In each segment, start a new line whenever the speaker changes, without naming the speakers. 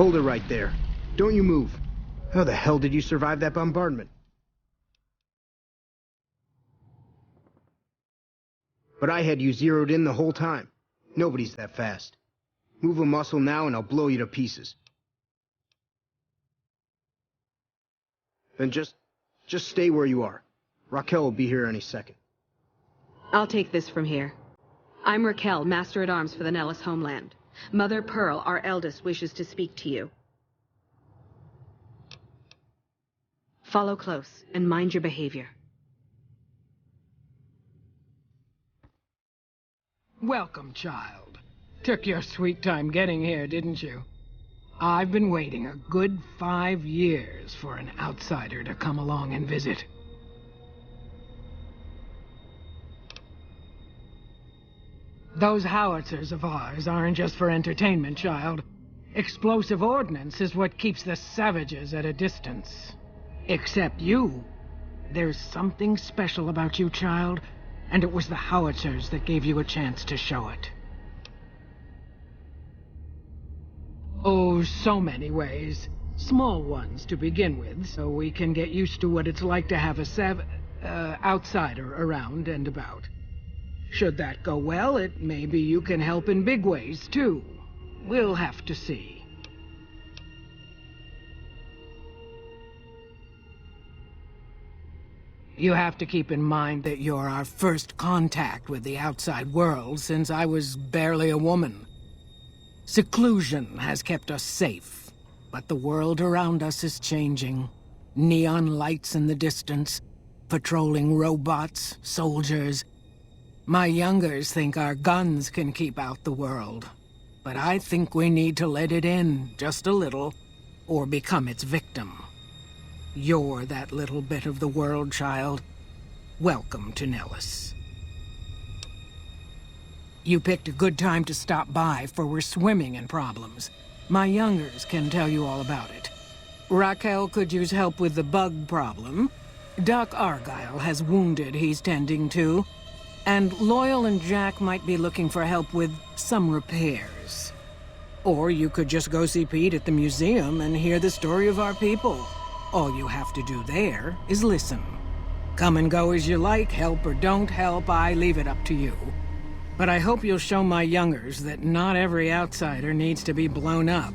Hold it right there. Don't you move. How the hell did you survive that bombardment? But I had you zeroed in the whole time. Nobody's that fast. Move a muscle now and I'll blow you to pieces. Then just stay where you are. Raquel will be here any second.
I'll take this from here. I'm Raquel, Master-at-Arms for the Nellis homeland. Mother Pearl, our eldest, wishes to speak to you. Follow close and mind your behavior.
Welcome, child. Took your sweet time getting here, didn't you? I've been waiting a good 5 years for an outsider to come along and visit. Those howitzers of ours aren't just for entertainment, child. Explosive ordnance is what keeps the savages at a distance. Except you. There's something special about you, child, and it was the howitzers that gave you a chance to show it. Oh, so many ways. Small ones to begin with, so we can get used to what it's like to have a outsider around and about. Should that go well, maybe you can help in big ways, too. We'll have to see. You have to keep in mind that you're our first contact with the outside world since I was barely a woman. Seclusion has kept us safe, but the world around us is changing. Neon lights in the distance, patrolling robots, soldiers. My youngers think our guns can keep out the world, but I think we need to let it in just a little, or become its victim. You're that little bit of the world, child. Welcome to Nellis. You picked a good time to stop by, for we're swimming in problems. My youngers can tell you all about it. Raquel could use help with the bug problem. Doc Argyle has wounded he's tending to. And Loyal and Jack might be looking for help with some repairs. Or you could just go see Pete at the museum and hear the story of our people. All you have to do there is listen. Come and go as you like, help or don't help, I leave it up to you. But I hope you'll show my youngers that not every outsider needs to be blown up.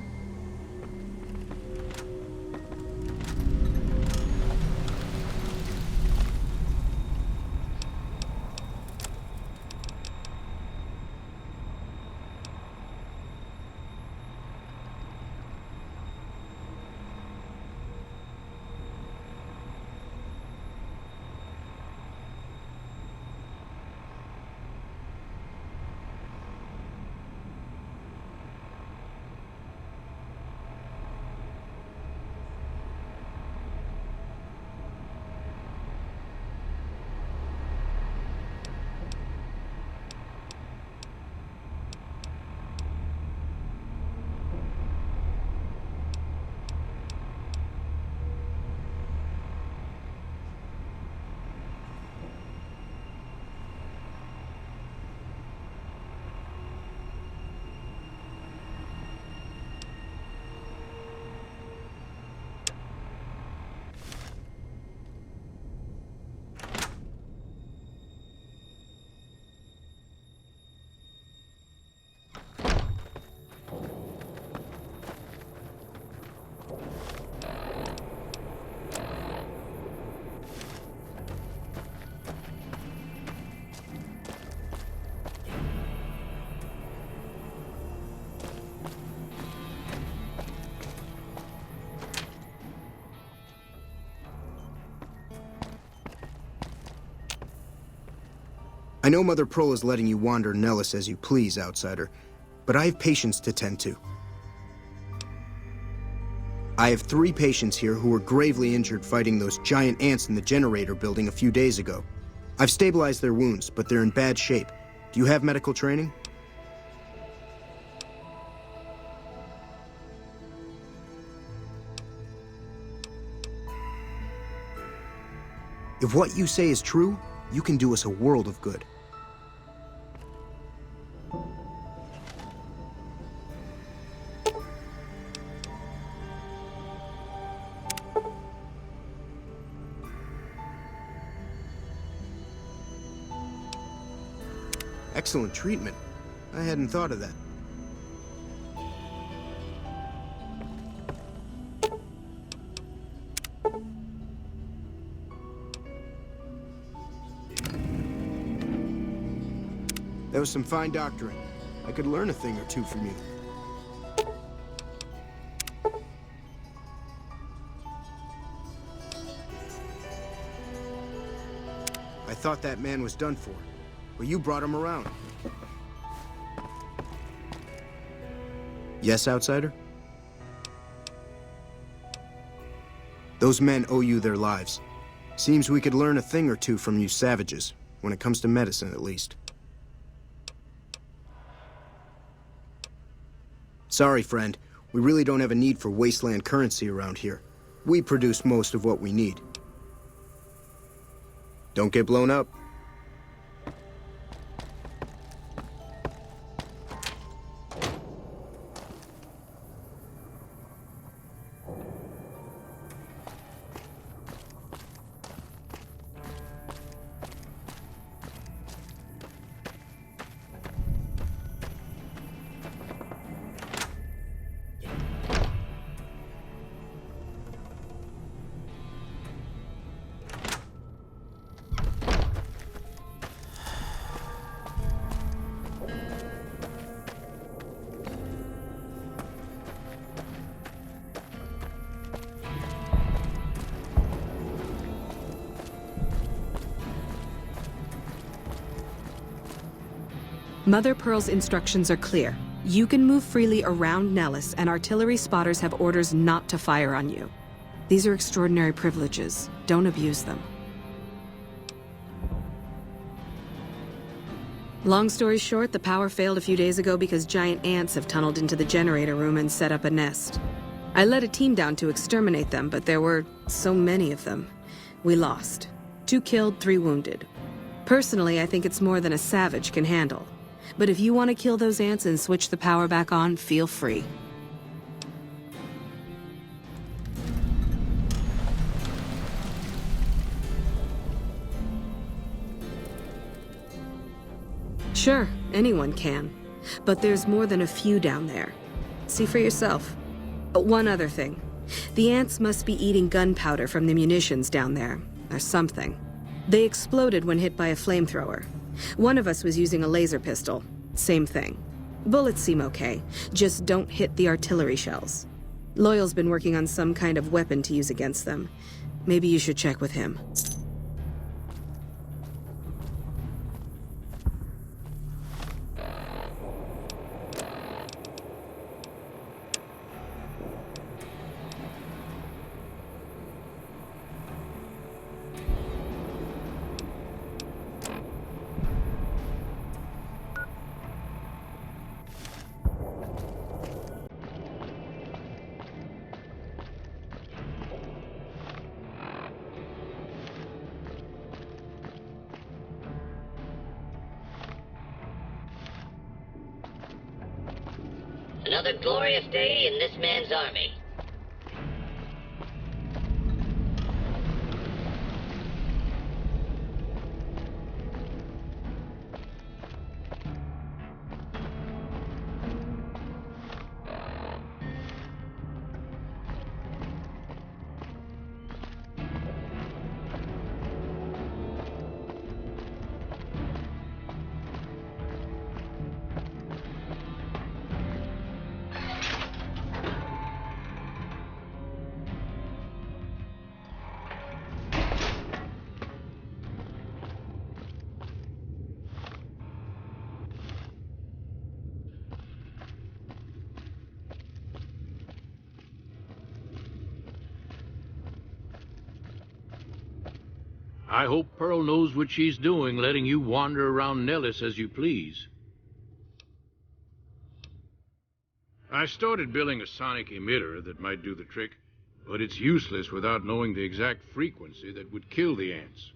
I know Mother Pearl is letting you wander Nellis as you please, outsider, but I have patients to tend to. I have 3 patients here who were gravely injured fighting those giant ants in the generator building a few days ago. I've stabilized their wounds, but they're in bad shape. Do you have medical training? If what you say is true, you can do us a world of good. Excellent treatment. I hadn't thought of that. That was some fine doctoring. I could learn a thing or two from you. I thought that man was done for, but you brought him around. Yes, outsider? Those men owe you their lives. Seems we could learn a thing or two from you savages, when it comes to medicine at least. Sorry, friend. We really don't have a need for wasteland currency around here. We produce most of what we need. Don't get blown up.
Mother Pearl's instructions are clear. You can move freely around Nellis, and artillery spotters have orders not to fire on you. These are extraordinary privileges. Don't abuse them. Long story short, the power failed a few days ago because giant ants have tunneled into the generator room and set up a nest. I led a team down to exterminate them, but there were so many of them. We lost. 2 killed, 3 wounded. Personally, I think it's more than a savage can handle. But if you want to kill those ants and switch the power back on, feel free. Sure, anyone can. But there's more than a few down there. See for yourself. One other thing. The ants must be eating gunpowder from the munitions down there, or something. They exploded when hit by a flamethrower. One of us was using a laser pistol. Same thing. Bullets seem okay, just don't hit the artillery shells. Loyal's been working on some kind of weapon to use against them. Maybe you should check with him.
Another glorious day in this man's army.
I hope Pearl knows what she's doing, letting you wander around Nellis as you please. I started building a sonic emitter that might do the trick, but it's useless without knowing the exact frequency that would kill the ants.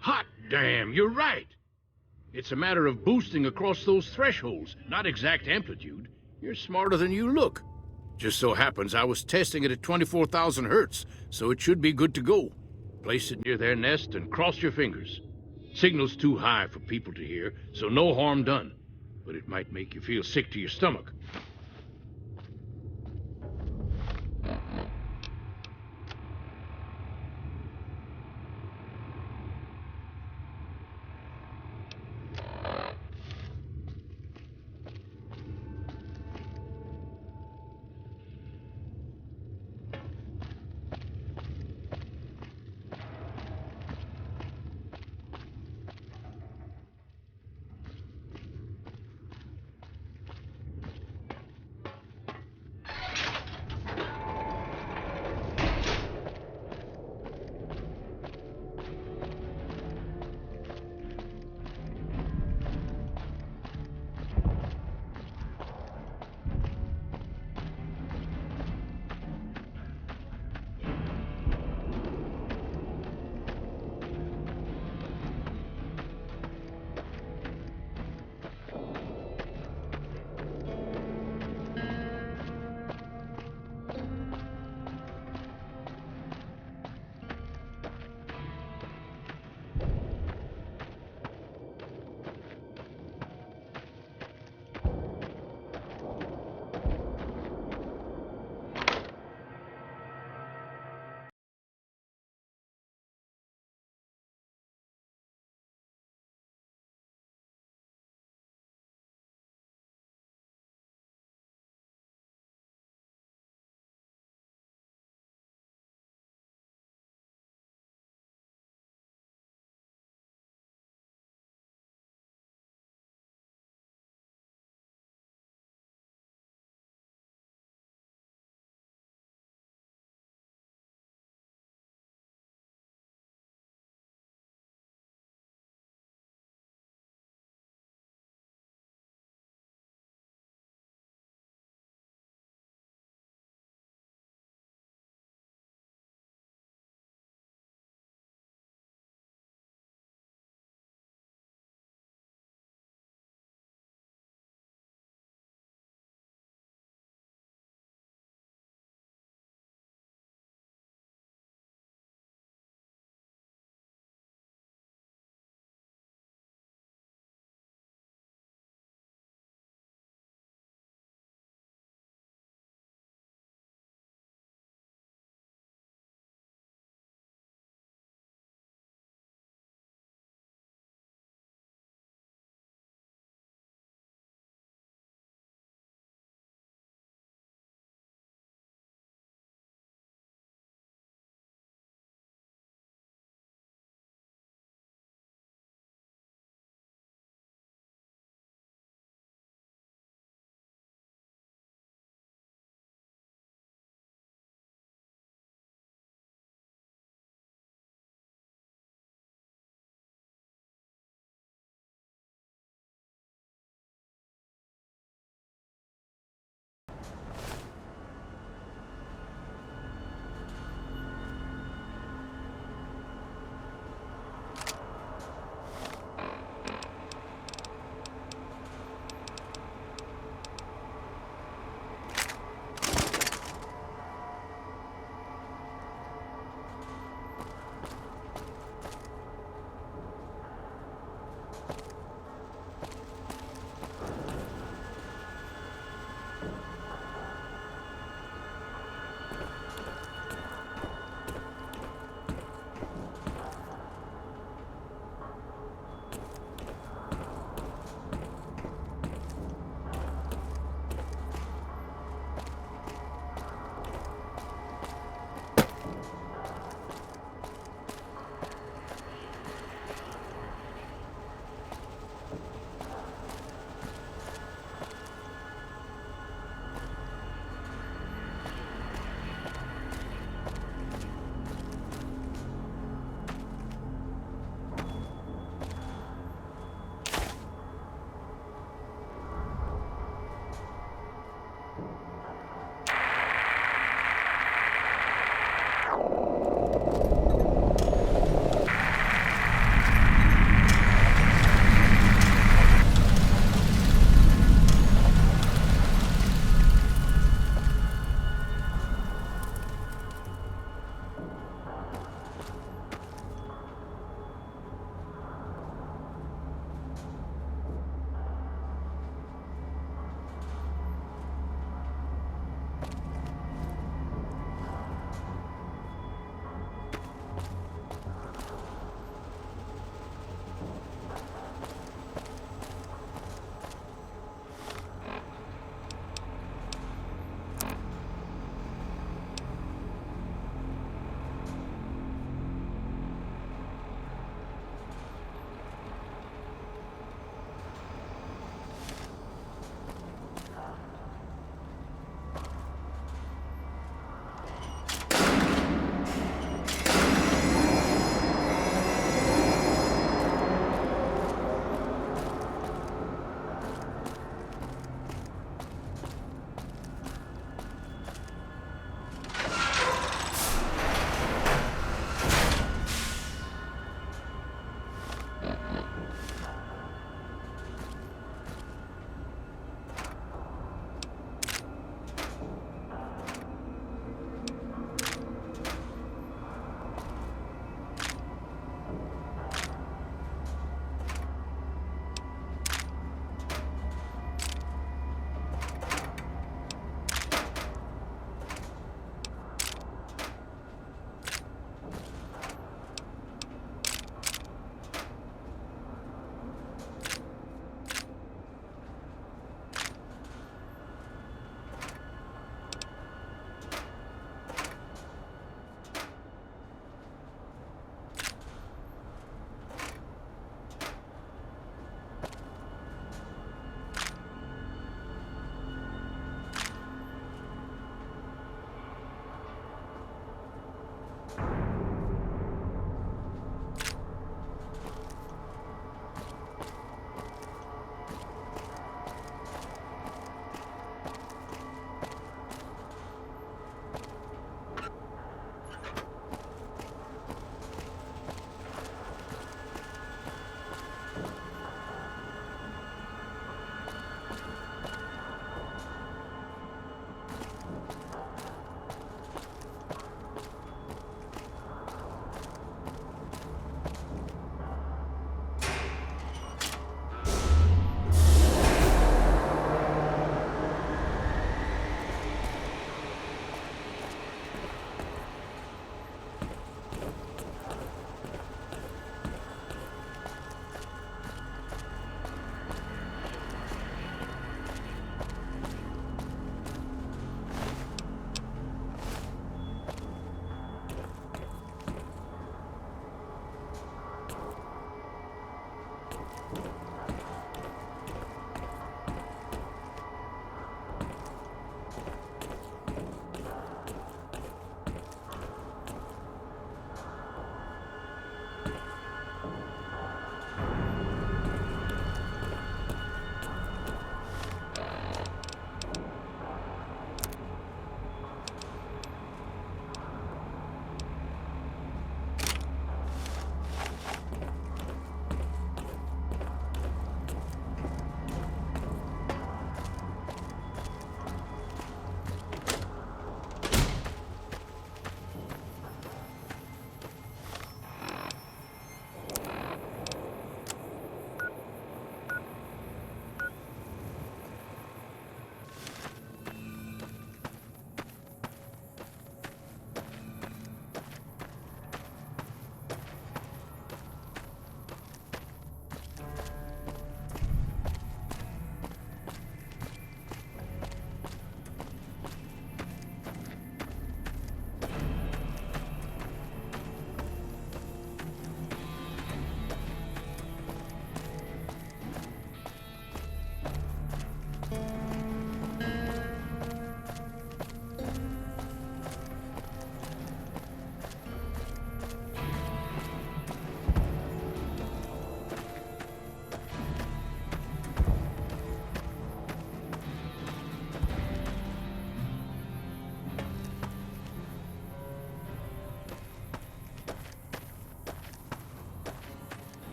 Hot damn, you're right! It's a matter of boosting across those thresholds, not exact amplitude. You're smarter than you look. Just so happens I was testing it at 24,000 hertz, so it should be good to go. Place it near their nest and cross your fingers. Signal's too high for people to hear, so no harm done. But it might make you feel sick to your stomach.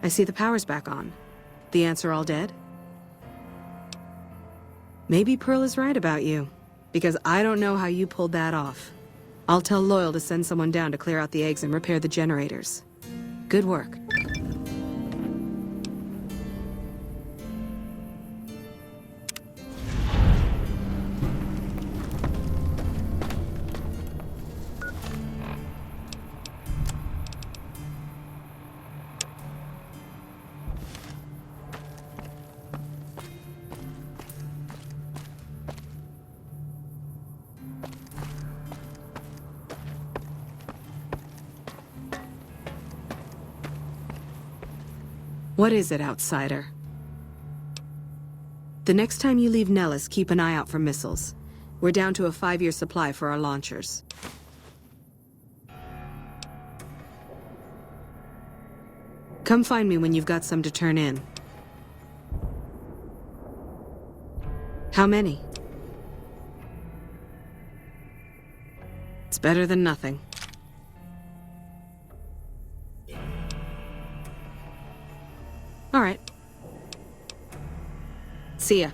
I see the power's back on. The ants are all dead? Maybe Pearl is right about you, because I don't know how you pulled that off. I'll tell Loyal to send someone down to clear out the eggs and repair the generators. Good work. What is it, outsider? The next time you leave Nellis, keep an eye out for missiles. We're down to a 5-year supply for our launchers. Come find me when you've got some to turn in. How many? It's better than nothing. All right. See ya.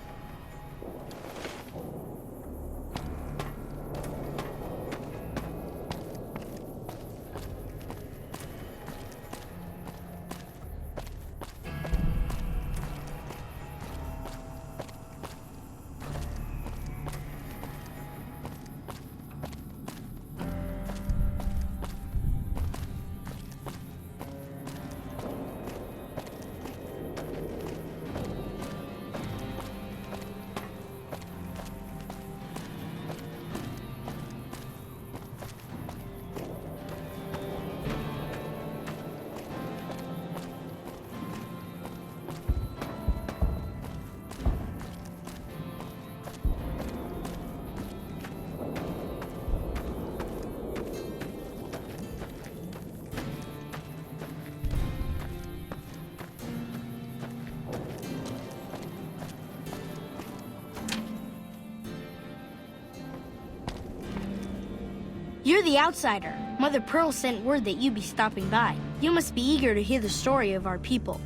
You're the outsider. Mother Pearl sent word that you'd be stopping by. You must be eager to hear the story of our people.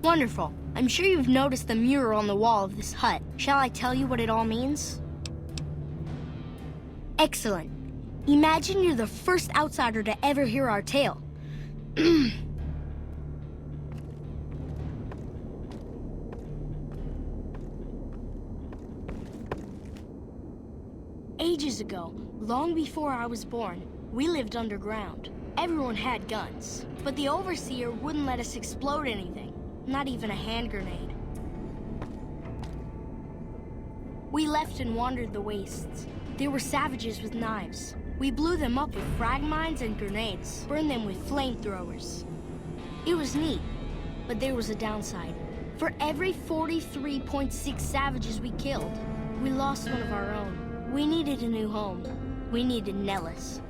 Wonderful. I'm sure you've noticed the mural on the wall of this hut. Shall I tell you what it all means? Excellent. Imagine you're the first outsider to ever hear our tale. Ages ago, long before I was born, we lived underground. everyone had guns, but the Overseer wouldn't let us explode anything, not even a hand grenade. We left and wandered the wastes. There were savages with knives. We blew them up with frag mines and grenades, burned them with flamethrowers. It was neat, but there was a downside. For every 43.6 savages we killed, we lost one of our own. We needed a new home. We needed Nellis.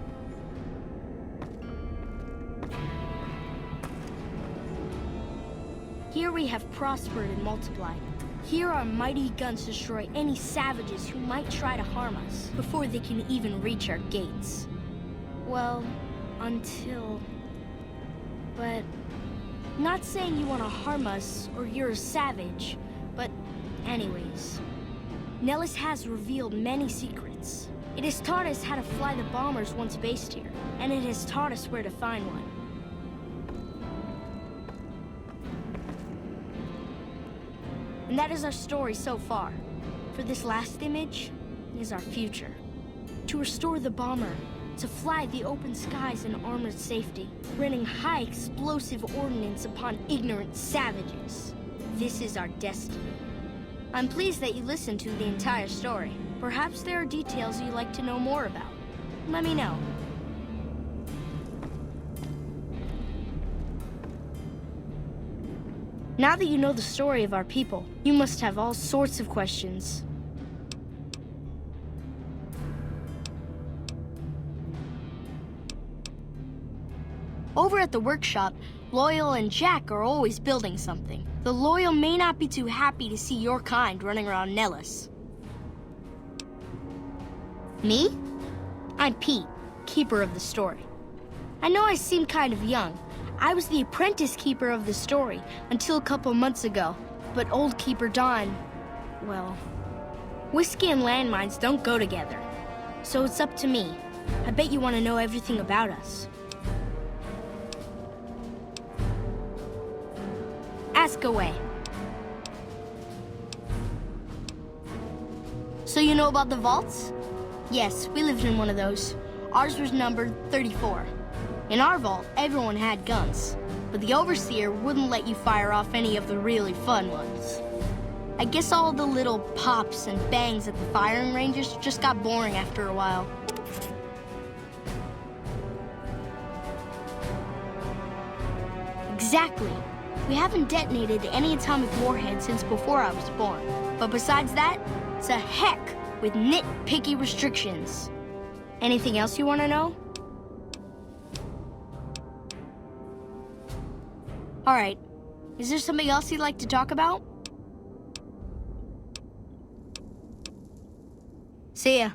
Here we have prospered and multiplied. Here our mighty guns destroy any savages who might try to harm us before they can even reach our gates. Well, until... But... Not saying you want to harm us or you're a savage, but anyways. Nellis has revealed many secrets. It has taught us how to fly the bombers once based here, and it has taught us where to find one. And that is our story so far. For this last image is our future. To restore the bomber, to fly the open skies in armored safety, raining high explosive ordnance upon ignorant savages. This is our destiny. I'm pleased that you listened to the entire story. Perhaps there are details you'd like to know more about. Let me know. Now that you know the story of our people, you must have all sorts of questions. Over at the workshop, Loyal and Jack are always building something. The Loyal may not be too happy to see your kind running around Nellis. Me? I'm Pete, keeper of the story. I know I seem kind of young. I was the apprentice keeper of the story until a couple months ago, but old Keeper Don, well, whiskey and landmines don't go together. So it's up to me. I bet you want to know everything about us. Ask away. So you know about the vaults? Yes, we lived in one of those. Ours was numbered 34. In our vault, everyone had guns, but the Overseer wouldn't let you fire off any of the really fun ones. I guess all the little pops and bangs at the firing ranges just got boring after a while. Exactly. We haven't detonated any atomic warheads since before I was born. But besides that, it's a heck with nitpicky restrictions. Anything else you want to know? All right. Is there something else you'd like to talk about? See ya.